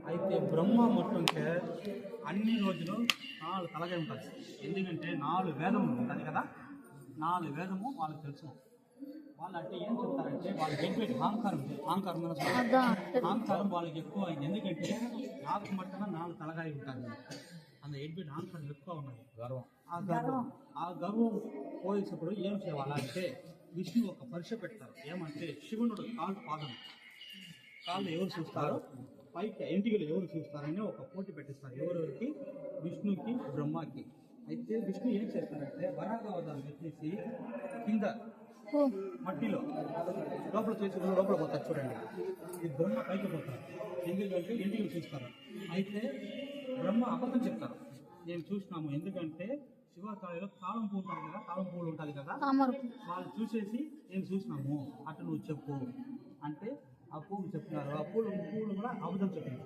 అయితే బ్రహ్మ మొత్తంకే అన్ని రోజులు 4 తలగా ఉంటుంది. ఎందుకంటే 4 వేదములు ఉంటుంది కదా, 4 వేదము వాళ్ళకి తెలుసు. వాళ్ళు అంటే ఏం చెప్తారంటే వాళ్ళకి ఎగ్బెట్ అహంకారం అహంకారం వాళ్ళకి ఎక్కువ అయింది. ఎందుకంటే నాకు మట్టన 4 తలగాయి ఉంటుంది. అంత ఎగ్బెట్ అహంకారం ఎక్కువ ఉన్నది, గర్వం. ఆ గర్వం పోయేటప్పుడు ఏం చేయాలంటే విష్ణు ఒక పరీక్ష పెడతారు. ఏమంటే శివునుడు కాళ్ళు ఎవరు చూస్తారో, పైకి ఎంటికలు ఎవరు చూస్తారని ఒక పోటీ పెట్టిస్తారు. ఎవరెవరికి? విష్ణుకి, బ్రహ్మకి. అయితే విష్ణు ఏం చేస్తారంటే వరాహవతారం వచ్చేసి కింద మట్టిలో లోపల చేసుకుని లోపల పోతారు. చూడండి, ఈ బ్రహ్మ పైకి పోతారు. ఎందుకంటే ఎంటికలు చూస్తారు. అయితే బ్రహ్మ అబద్ధం చెప్తారు, నేను చూసినాము. ఎందుకంటే శివాలయంలో తాళం పువ్వు ఉంటుంది కదా, తాళం పువ్వులు ఉంటుంది కదా, వాళ్ళు చూసేసి నేను చూసినాము అటు నువ్వు చెప్పు అంటే ఆ పువ్వులు చెప్తున్నారు. ఆ పువ్వులు కూడా అబద్ధం చెప్తున్నారు.